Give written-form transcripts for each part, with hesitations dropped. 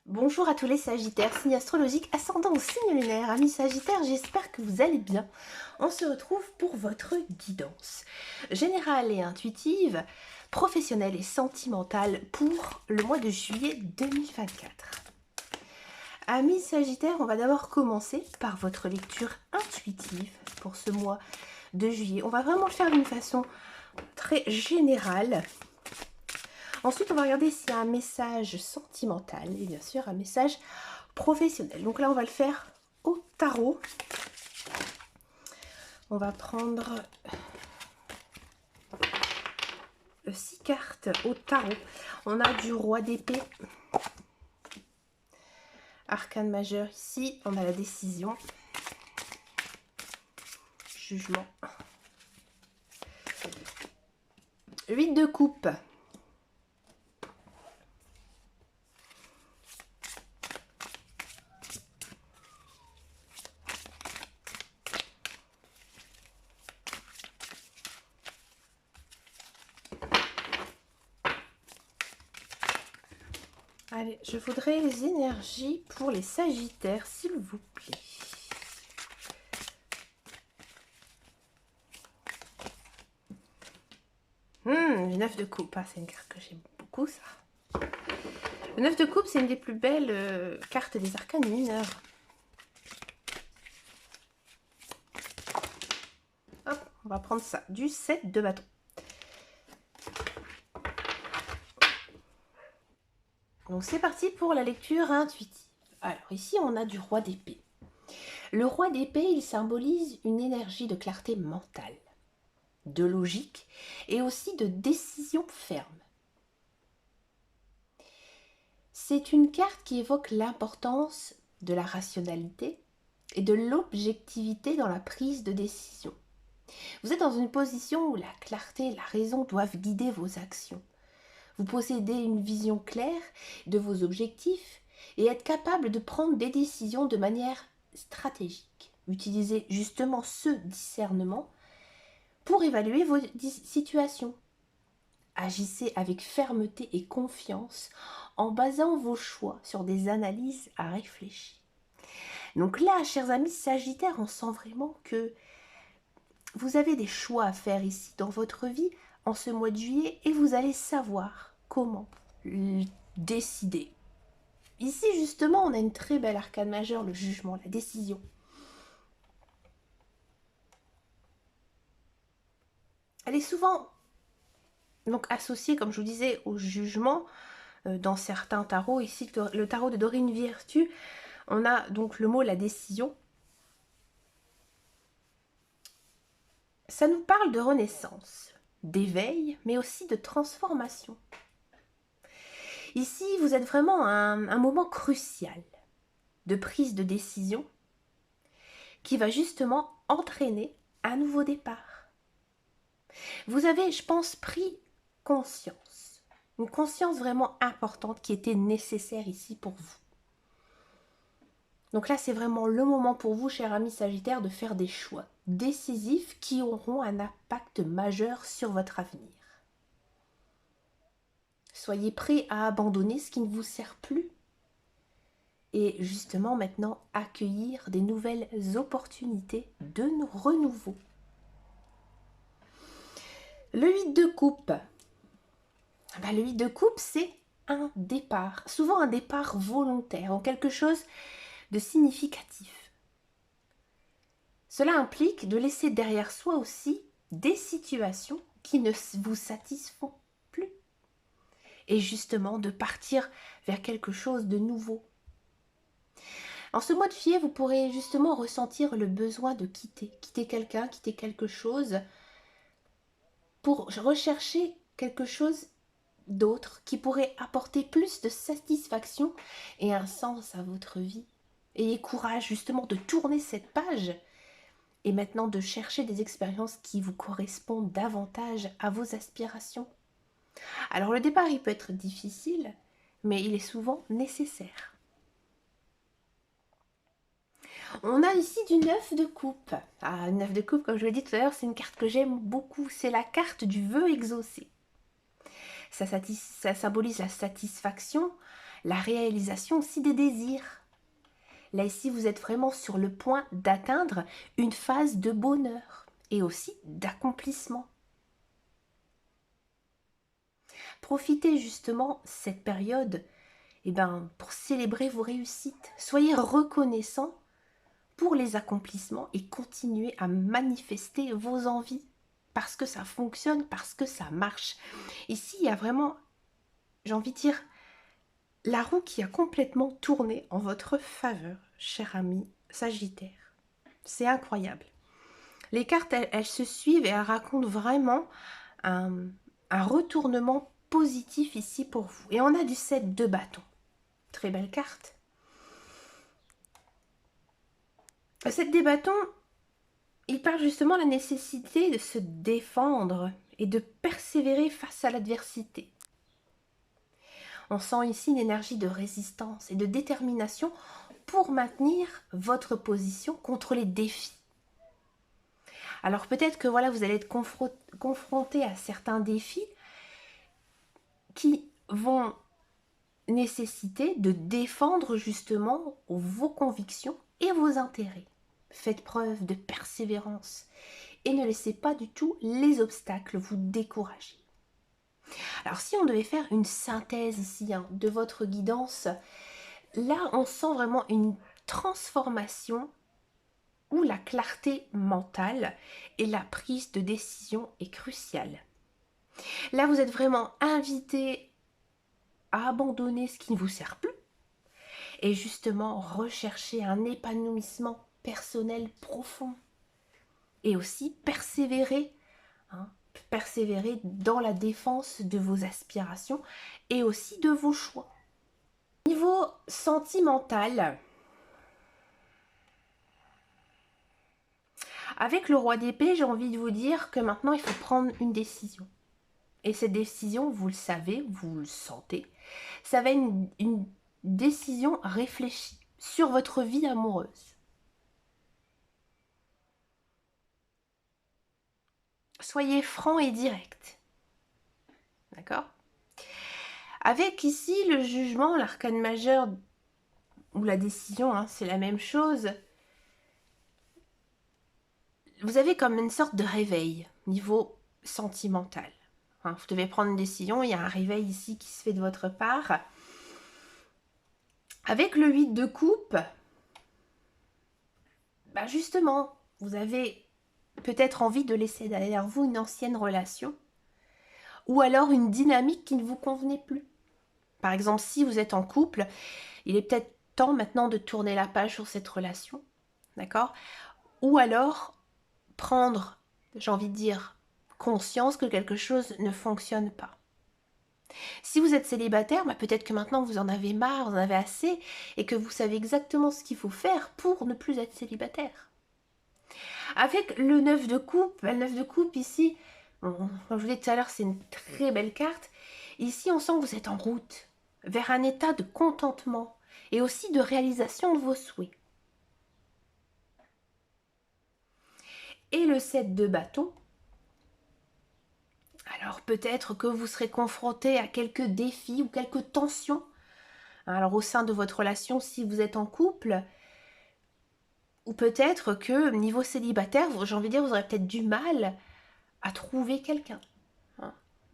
Bonjour à tous les Sagittaires, signe astrologique ascendant au signe lunaire. Amis Sagittaires, j'espère que vous allez bien. On se retrouve pour votre guidance générale et intuitive, professionnelle et sentimentale pour le mois de juillet 2024. Amis Sagittaires, on va d'abord commencer par votre lecture intuitive pour ce mois de juillet. On va vraiment le faire d'une façon très générale. Ensuite, on va regarder s'il y a un message sentimental et bien sûr un message professionnel. Donc là, on va le faire au tarot. On va prendre 6 cartes au tarot. On a du roi d'épée, arcane majeur ici. On a la décision, jugement, 8 de coupe. Allez, je voudrais les énergies pour les Sagittaires, s'il vous plaît. Le 9 de coupe, c'est une carte que j'aime beaucoup, ça. Le 9 de coupe, c'est une des plus belles cartes des arcanes mineurs. Hop, on va prendre ça, du 7 de bâton. Donc c'est parti pour la lecture intuitive. Alors ici, on a du roi d'épée. Le roi d'épée, il symbolise une énergie de clarté mentale, de logique et aussi de décision ferme. C'est une carte qui évoque l'importance de la rationalité et de l'objectivité dans la prise de décision. Vous êtes dans une position où la clarté et la raison doivent guider vos actions. Vous possédez une vision claire de vos objectifs et êtes capable de prendre des décisions de manière stratégique. Utilisez justement ce discernement pour évaluer vos situations. Agissez avec fermeté et confiance en basant vos choix sur des analyses à réfléchir. Donc là, chers amis Sagittaires, on sent vraiment que vous avez des choix à faire ici dans votre vie en ce mois de juillet et vous allez savoir comment décider. Ici, justement, on a une très belle arcane majeure, le jugement, la décision. Elle est souvent donc associée, comme je vous disais, au jugement dans certains tarots. Ici, le tarot de Dorine Virtue, on a donc le mot la décision. Ça nous parle de renaissance, d'éveil, mais aussi de transformation. Ici, vous êtes vraiment à un moment crucial de prise de décision qui va justement entraîner un nouveau départ. Vous avez, je pense, pris conscience, une conscience vraiment importante qui était nécessaire ici pour vous. Donc là, c'est vraiment le moment pour vous, chers amis Sagittaires, de faire des choix décisifs qui auront un impact majeur sur votre avenir. Soyez prêts à abandonner ce qui ne vous sert plus et justement maintenant accueillir des nouvelles opportunités de renouveau. Le 8 de coupe. Le 8 de coupe, c'est un départ, souvent un départ volontaire, en quelque chose de significatif. Cela implique de laisser derrière soi aussi des situations qui ne vous satisfont plus. Et justement de partir vers quelque chose de nouveau. En ce mois de juillet, vous pourrez justement ressentir le besoin de quitter quelqu'un, quitter quelque chose, pour rechercher quelque chose d'autre qui pourrait apporter plus de satisfaction et un sens à votre vie. Ayez courage justement de tourner cette page et maintenant de chercher des expériences qui vous correspondent davantage à vos aspirations. Alors le départ, il peut être difficile, mais il est souvent nécessaire. On a ici du 9 de coupe. 9 de coupe, comme je l'ai dit tout à l'heure, c'est une carte que j'aime beaucoup. C'est la carte du vœu exaucé. Ça symbolise la satisfaction la réalisation aussi des désirs. Là, ici, vous êtes vraiment sur le point d'atteindre une phase de bonheur et aussi d'accomplissement. Profitez justement cette période pour célébrer vos réussites. Soyez reconnaissant pour les accomplissements et continuez à manifester vos envies parce que ça fonctionne, parce que ça marche. Ici, il y a vraiment, j'ai envie de dire, la roue qui a complètement tourné en votre faveur, cher ami Sagittaire. C'est incroyable. Les cartes, elles se suivent et elles racontent vraiment un retournement positif ici pour vous. Et on a du 7 de bâton. Très belle carte. Le 7 des bâtons, il parle justement de la nécessité de se défendre et de persévérer face à l'adversité. On sent ici une énergie de résistance et de détermination pour maintenir votre position contre les défis. Alors peut-être que voilà, vous allez être confronté à certains défis qui vont nécessiter de défendre justement vos convictions et vos intérêts. Faites preuve de persévérance et ne laissez pas du tout les obstacles vous décourager. Alors si on devait faire une synthèse ici de votre guidance, là on sent vraiment une transformation où la clarté mentale et la prise de décision est cruciale. Là vous êtes vraiment invité à abandonner ce qui ne vous sert plus et justement rechercher un épanouissement personnel profond et aussi persévérer, persévérer dans la défense de vos aspirations et aussi de vos choix. Niveau sentimental, avec le roi d'épée, j'ai envie de vous dire que maintenant il faut prendre une décision. Et cette décision, vous le savez, vous le sentez, ça va être une décision réfléchie sur votre vie amoureuse. Soyez franc et direct. D'accord ? Avec ici le jugement, l'arcane majeur ou la décision, c'est la même chose. Vous avez comme une sorte de réveil niveau sentimental. Vous devez prendre une décision, il y a un réveil ici qui se fait de votre part. Avec le 8 de coupe, justement, vous avez peut-être envie de laisser derrière vous une ancienne relation ou alors une dynamique qui ne vous convenait plus. Par exemple, si vous êtes en couple, il est peut-être temps maintenant de tourner la page sur cette relation, d'accord ? Ou alors prendre, j'ai envie de dire, conscience que quelque chose ne fonctionne pas. Si vous êtes célibataire, peut-être que maintenant vous en avez marre, vous en avez assez, et que vous savez exactement ce qu'il faut faire pour ne plus être célibataire. Avec le 9 de coupe, le 9 de coupe ici, comme je vous l'ai dit tout à l'heure, c'est une très belle carte. Ici, on sent que vous êtes en route vers un état de contentement et aussi de réalisation de vos souhaits. Et le 7 de bâton, alors peut-être que vous serez confronté à quelques défis ou quelques tensions. Alors au sein de votre relation, si vous êtes en couple, ou peut-être que niveau célibataire, j'ai envie de dire, vous aurez peut-être du mal à trouver quelqu'un.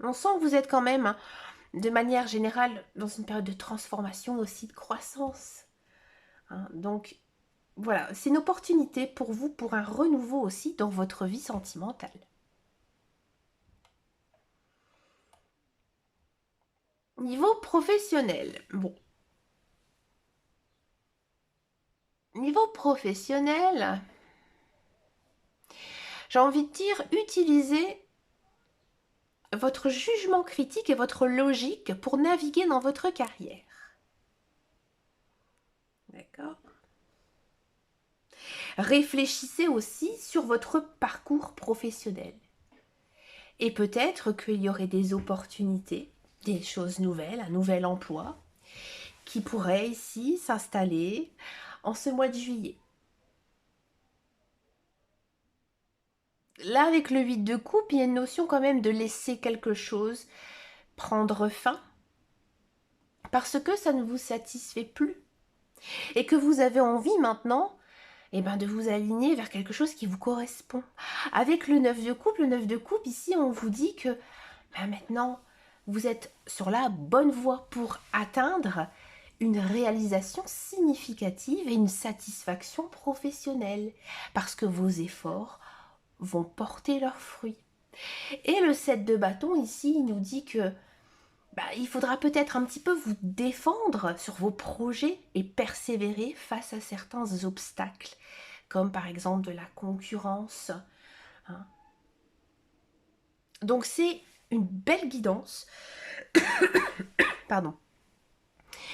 On sent que vous êtes quand même, de manière générale, dans une période de transformation, aussi de croissance. Donc voilà, c'est une opportunité pour vous, pour un renouveau aussi dans votre vie sentimentale. Niveau professionnel, niveau professionnel, j'ai envie de dire, utilisez votre jugement critique et votre logique pour naviguer dans votre carrière. D'accord ? Réfléchissez aussi sur votre parcours professionnel. Et peut-être qu'il y aurait des opportunités, des choses nouvelles, un nouvel emploi, qui pourrait ici s'installer en ce mois de juillet. Là, avec le 8 de coupe, il y a une notion quand même de laisser quelque chose prendre fin, parce que ça ne vous satisfait plus et que vous avez envie maintenant de vous aligner vers quelque chose qui vous correspond. Avec le 9 de coupe, ici, on vous dit que maintenant, vous êtes sur la bonne voie pour atteindre une réalisation significative et une satisfaction professionnelle, parce que vos efforts vont porter leurs fruits. Et le 7 de bâton, ici, il nous dit que il faudra peut-être un petit peu vous défendre sur vos projets et persévérer face à certains obstacles, comme par exemple de la concurrence. Donc c'est une belle guidance. Pardon.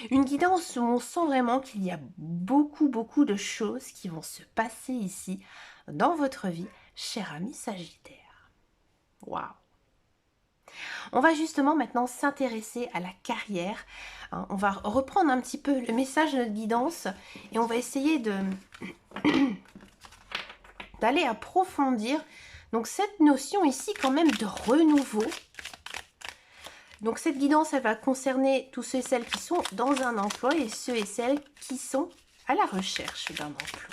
Une guidance où on sent vraiment qu'il y a beaucoup de choses qui vont se passer ici dans votre vie, cher ami Sagittaire. Waouh! On va justement maintenant s'intéresser à la carrière. On va reprendre un petit peu le message de notre guidance et on va essayer d'aller approfondir donc cette notion ici quand même de renouveau. Donc cette guidance, elle va concerner tous ceux et celles qui sont dans un emploi et ceux et celles qui sont à la recherche d'un emploi.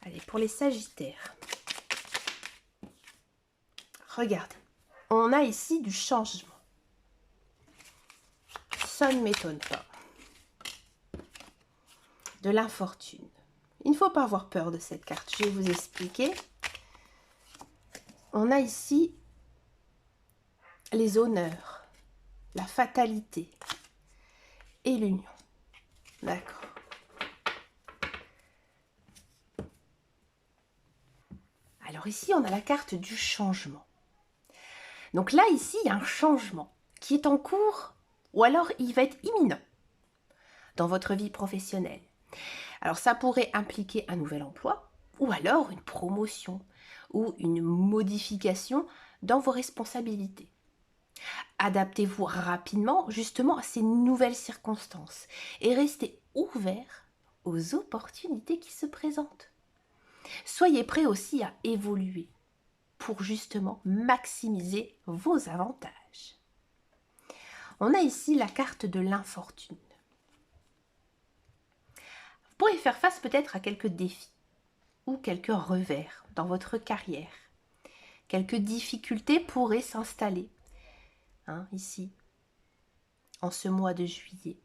Allez, pour les Sagittaires. Regardez, on a ici du changement. Ça ne m'étonne pas. De l'infortune. Il ne faut pas avoir peur de cette carte, je vais vous expliquer. On a ici les honneurs, la fatalité et l'union. D'accord. Alors ici, on a la carte du changement. Donc là, ici, il y a un changement qui est en cours ou alors il va être imminent dans votre vie professionnelle. Alors ça pourrait impliquer un nouvel emploi ou alors une promotion ou une modification dans vos responsabilités. Adaptez-vous rapidement justement à ces nouvelles circonstances et restez ouvert aux opportunités qui se présentent. Soyez prêts aussi à évoluer pour justement maximiser vos avantages. On a ici la carte de l'infortune. Vous pourrez faire face peut-être à quelques défis ou quelques revers dans votre carrière. Quelques difficultés pourraient s'installer ici, en ce mois de juillet.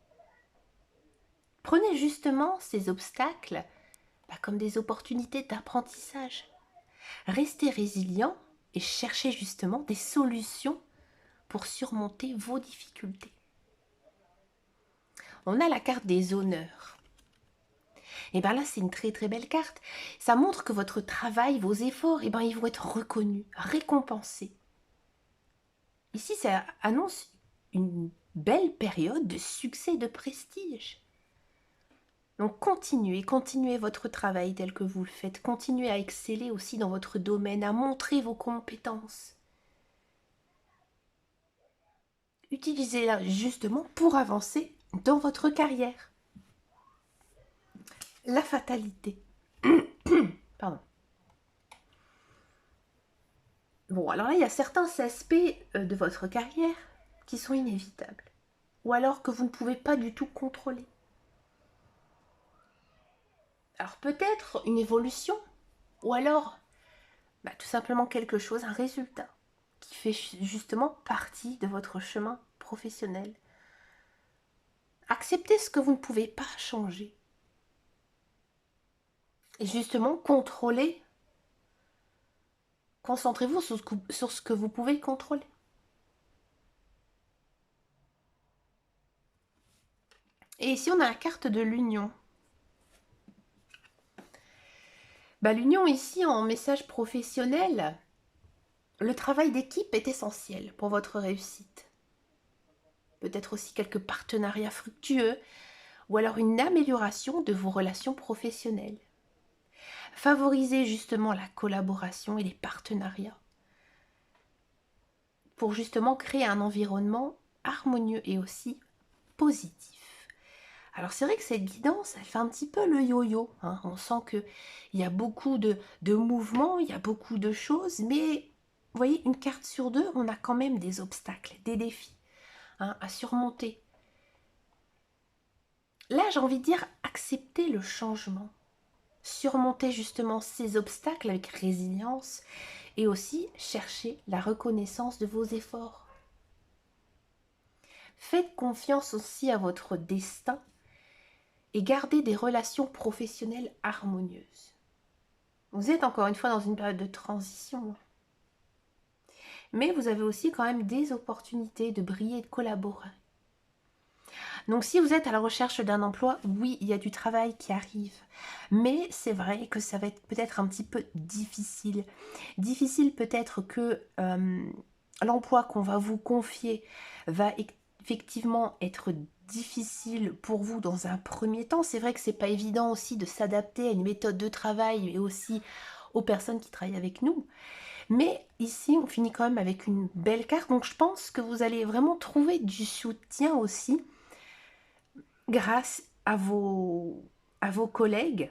Prenez justement ces obstacles comme des opportunités d'apprentissage. Restez résilient et cherchez justement des solutions pour surmonter vos difficultés. On a la carte des honneurs. Et bien là, c'est une très belle carte. Ça montre que votre travail, vos efforts, ils vont être reconnus, récompensés. Ici, ça annonce une belle période de succès et de prestige. Donc continuez votre travail tel que vous le faites. Continuez à exceller aussi dans votre domaine, à montrer vos compétences. Utilisez-la justement pour avancer dans votre carrière. La fatalité. Pardon. Bon, alors là, il y a certains aspects de votre carrière qui sont inévitables. Ou alors que vous ne pouvez pas du tout contrôler. Alors peut-être une évolution, ou alors tout simplement quelque chose, un résultat, qui fait justement partie de votre chemin professionnel. Acceptez ce que vous ne pouvez pas changer. Et justement, contrôlez. Concentrez-vous sur ce que vous pouvez contrôler. Et ici, on a la carte de l'union. L'union ici, en message professionnel, le travail d'équipe est essentiel pour votre réussite. Peut-être aussi quelques partenariats fructueux ou alors une amélioration de vos relations professionnelles. Favorisez justement la collaboration et les partenariats pour justement créer un environnement harmonieux et aussi positif. Alors c'est vrai que cette guidance, elle fait un petit peu le yo-yo. On sent qu'il y a beaucoup de mouvements, il y a beaucoup de choses, mais vous voyez, une carte sur deux, on a quand même des obstacles, des défis à surmonter. Là, j'ai envie de dire, accepter le changement. Surmonter justement ces obstacles avec résilience et aussi chercher la reconnaissance de vos efforts. Faites confiance aussi à votre destin et gardez des relations professionnelles harmonieuses. Vous êtes encore une fois dans une période de transition. Mais vous avez aussi quand même des opportunités de briller et de collaborer. Donc si vous êtes à la recherche d'un emploi, oui, il y a du travail qui arrive. Mais c'est vrai que ça va être peut-être un petit peu difficile. Difficile peut-être que l'emploi qu'on va vous confier va effectivement être difficile pour vous dans un premier temps. C'est vrai que c'est pas évident aussi de s'adapter à une méthode de travail et aussi aux personnes qui travaillent avec nous. Mais ici, on finit quand même avec une belle carte. Donc je pense que vous allez vraiment trouver du soutien aussi grâce à vos collègues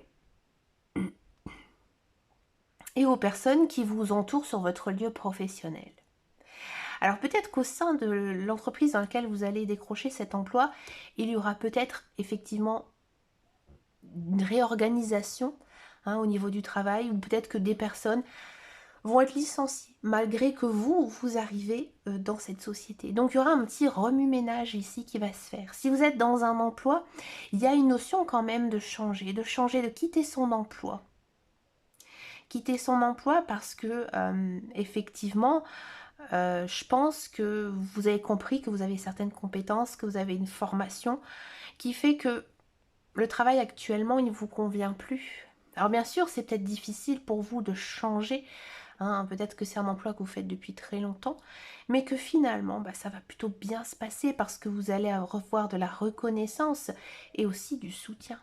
et aux personnes qui vous entourent sur votre lieu professionnel. Alors peut-être qu'au sein de l'entreprise dans laquelle vous allez décrocher cet emploi, il y aura peut-être effectivement une réorganisation au niveau du travail, ou peut-être que des personnes vont être licenciées malgré que vous arrivez dans cette société. Donc il y aura un petit remue-ménage ici qui va se faire. Si vous êtes dans un emploi, il y a une notion quand même de changer, de quitter son emploi. Quitter son emploi parce que effectivement, je pense que vous avez compris que vous avez certaines compétences, que vous avez une formation qui fait que le travail actuellement, il ne vous convient plus. Alors bien sûr, c'est peut-être difficile pour vous de changer. Peut-être que c'est un emploi que vous faites depuis très longtemps, mais que finalement, ça va plutôt bien se passer parce que vous allez revoir de la reconnaissance et aussi du soutien.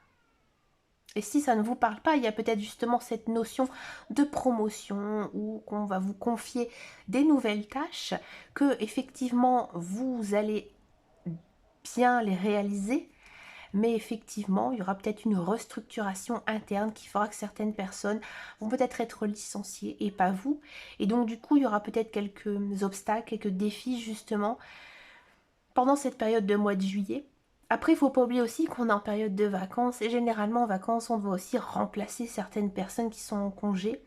Et si ça ne vous parle pas, il y a peut-être justement cette notion de promotion ou qu'on va vous confier des nouvelles tâches, que effectivement vous allez bien les réaliser, mais effectivement il y aura peut-être une restructuration interne qui fera que certaines personnes vont peut-être être licenciées et pas vous. Et donc du coup il y aura peut-être quelques obstacles, quelques défis justement pendant cette période de mois de juillet. Après, il ne faut pas oublier aussi qu'on est en période de vacances. Et généralement, en vacances, on doit aussi remplacer certaines personnes qui sont en congé.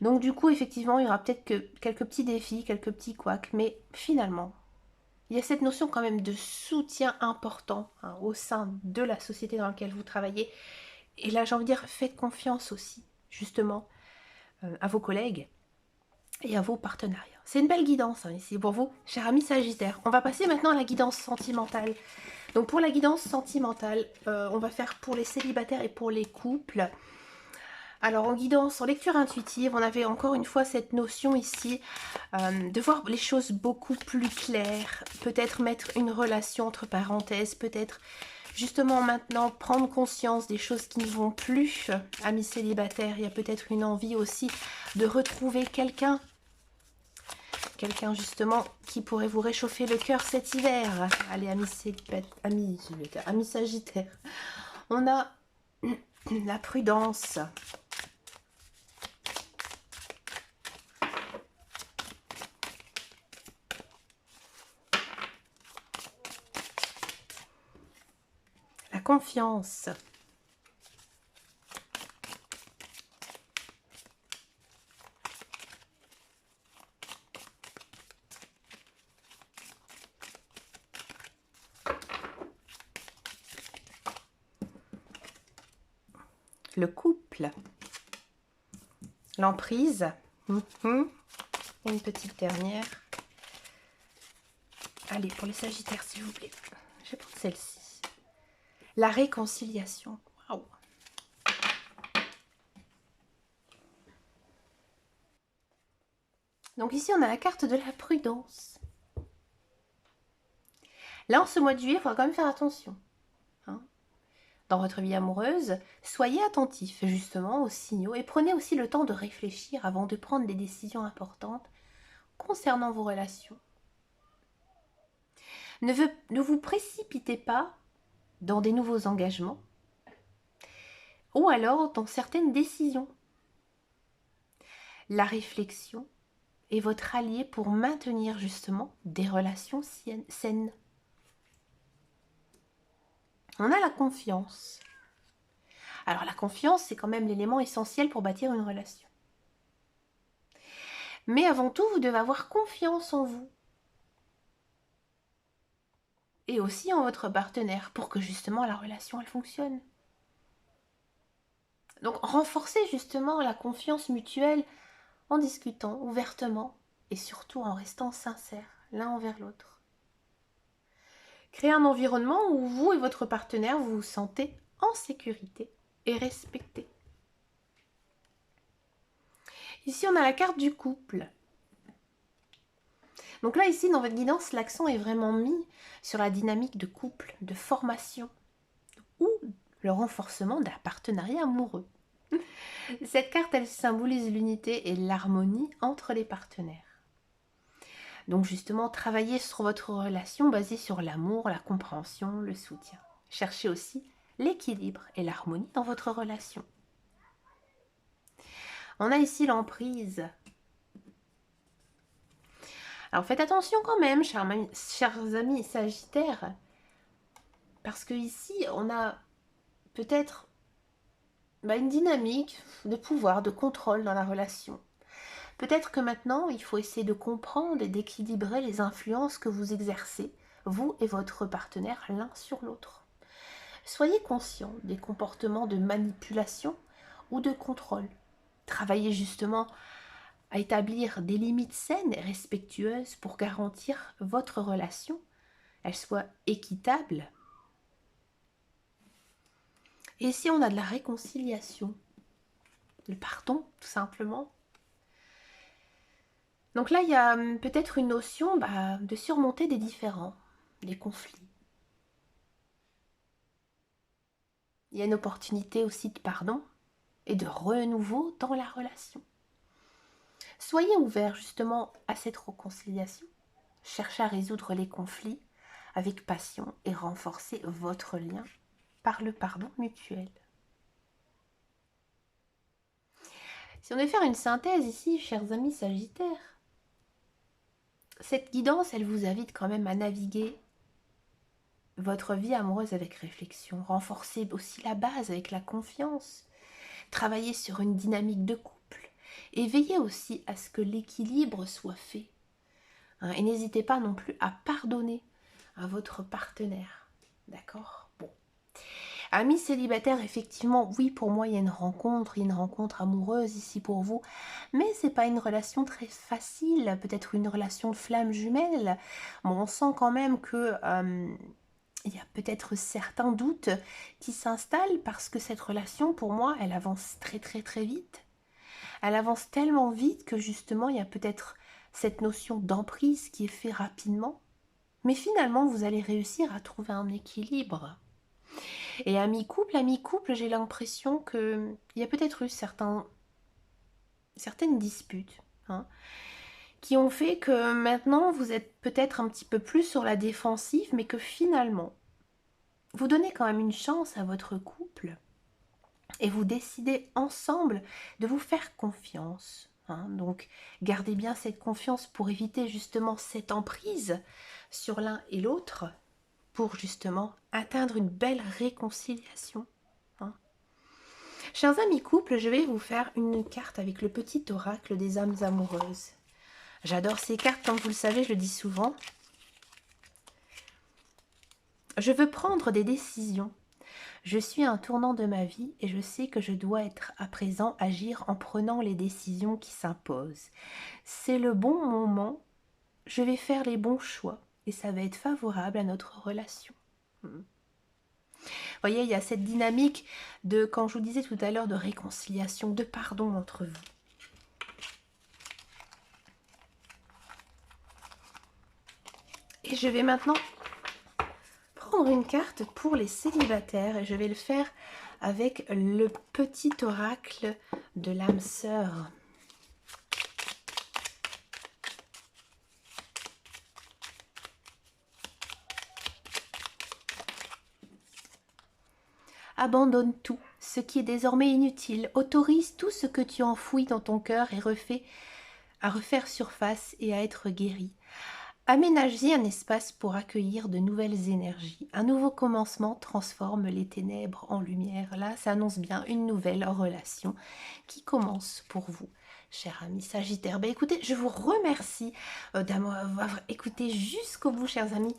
Donc du coup, effectivement, il y aura peut-être que quelques petits défis, quelques petits couacs. Mais finalement, il y a cette notion quand même de soutien important au sein de la société dans laquelle vous travaillez. Et là, j'ai envie de dire, faites confiance aussi, justement, à vos collègues et à vos partenariats. C'est une belle guidance ici pour vous, cher ami Sagittaire. On va passer maintenant à la guidance sentimentale. Donc pour la guidance sentimentale, on va faire pour les célibataires et pour les couples. Alors en guidance, en lecture intuitive, on avait encore une fois cette notion ici de voir les choses beaucoup plus claires. Peut-être mettre une relation entre parenthèses, peut-être justement maintenant prendre conscience des choses qui ne vont plus. Amis célibataires, il y a peut-être une envie aussi de retrouver quelqu'un justement qui pourrait vous réchauffer le cœur cet hiver. Allez, amis Sagittaire. On a la prudence. La confiance. Le couple, l'emprise, et une petite dernière. Allez, pour les Sagittaires, s'il vous plaît. Je vais prendre celle-ci. La réconciliation. Waouh. Donc ici, on a la carte de la prudence. Là, en ce mois de juillet, il faudra quand même faire attention. Dans votre vie amoureuse, soyez attentifs justement aux signaux et prenez aussi le temps de réfléchir avant de prendre des décisions importantes concernant vos relations. Ne vous précipitez pas dans des nouveaux engagements ou alors dans certaines décisions. La réflexion est votre allié pour maintenir justement des relations saines. On a la confiance. Alors la confiance, c'est quand même l'élément essentiel pour bâtir une relation. Mais avant tout, vous devez avoir confiance en vous. Et aussi en votre partenaire pour que justement la relation elle fonctionne. Donc renforcez justement la confiance mutuelle en discutant ouvertement et surtout en restant sincères l'un envers l'autre. Créez un environnement où vous et votre partenaire vous vous sentez en sécurité et respectés. Ici on a la carte du couple. Donc là ici dans votre guidance l'accent est vraiment mis sur la dynamique de couple, de formation ou le renforcement d'un partenariat amoureux. Cette carte, elle symbolise l'unité et l'harmonie entre les partenaires. Donc justement, travaillez sur votre relation basée sur l'amour, la compréhension, le soutien. Cherchez aussi l'équilibre et l'harmonie dans votre relation. On a ici l'emprise. Alors faites attention quand même, chers amis sagittaires, parce que ici, on a peut-être une dynamique de pouvoir, de contrôle dans la relation. Peut-être que maintenant, il faut essayer de comprendre et d'équilibrer les influences que vous exercez, vous et votre partenaire, l'un sur l'autre. Soyez conscient des comportements de manipulation ou de contrôle. Travaillez justement à établir des limites saines et respectueuses pour garantir votre relation, elle soit équitable. Et si on a de la réconciliation, le pardon, tout simplement. Donc là, il y a peut-être une notion de surmonter des différends, des conflits. Il y a une opportunité aussi de pardon et de renouveau dans la relation. Soyez ouverts justement à cette réconciliation. Cherchez à résoudre les conflits avec passion et renforcez votre lien par le pardon mutuel. Si on devait faire une synthèse ici, chers amis sagittaires, cette guidance, elle vous invite quand même à naviguer votre vie amoureuse avec réflexion. Renforcez aussi la base avec la confiance. Travaillez sur une dynamique de couple. Et veillez aussi à ce que l'équilibre soit fait. Et n'hésitez pas non plus à pardonner à votre partenaire. D'accord ? Bon. Amis célibataires, effectivement, oui, pour moi, il y a une rencontre amoureuse ici pour vous, mais c'est pas une relation très facile, peut-être une relation de flamme jumelle. Bon, on sent quand même que il y a peut-être certains doutes qui s'installent parce que cette relation, pour moi, elle avance très très très vite. Elle avance tellement vite que justement, il y a peut-être cette notion d'emprise qui est faite rapidement. Mais finalement, vous allez réussir à trouver un équilibre. Et à mi-couple, j'ai l'impression qu'il y a peut-être eu certaines disputes qui ont fait que maintenant, vous êtes peut-être un petit peu plus sur la défensive, mais que finalement, vous donnez quand même une chance à votre couple et vous décidez ensemble de vous faire confiance. Donc, gardez bien cette confiance pour éviter justement cette emprise sur l'un et l'autre, pour justement atteindre une belle réconciliation. Chers amis couples, je vais vous faire une carte avec le petit oracle des âmes amoureuses. J'adore ces cartes, comme vous le savez, je le dis souvent. Je veux prendre des décisions. Je suis à un tournant de ma vie et je sais que je dois être à présent agir en prenant les décisions qui s'imposent. C'est le bon moment, je vais faire les bons choix et ça va être favorable à notre relation. Vous voyez, il y a cette dynamique de, quand je vous disais tout à l'heure, de réconciliation, de pardon entre vous. Et je vais maintenant prendre une carte pour les célibataires et je vais le faire avec le petit oracle de l'âme sœur. Abandonne tout, ce qui est désormais inutile. Autorise tout ce que tu enfouis dans ton cœur et refais à refaire surface et à être guéri. Aménagez un espace pour accueillir de nouvelles énergies. Un nouveau commencement transforme les ténèbres en lumière. Là, ça annonce bien une nouvelle relation qui commence pour vous, cher ami Sagittaire. Ben, écoutez, je vous remercie d'avoir écouté jusqu'au bout, chers amis.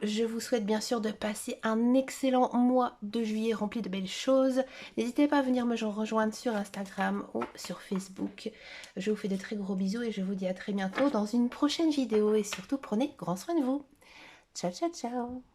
Je vous souhaite bien sûr de passer un excellent mois de juillet rempli de belles choses. N'hésitez pas à venir me rejoindre sur Instagram ou sur Facebook. Je vous fais de très gros bisous et je vous dis à très bientôt dans une prochaine vidéo. Et surtout, prenez grand soin de vous. Ciao, ciao, ciao.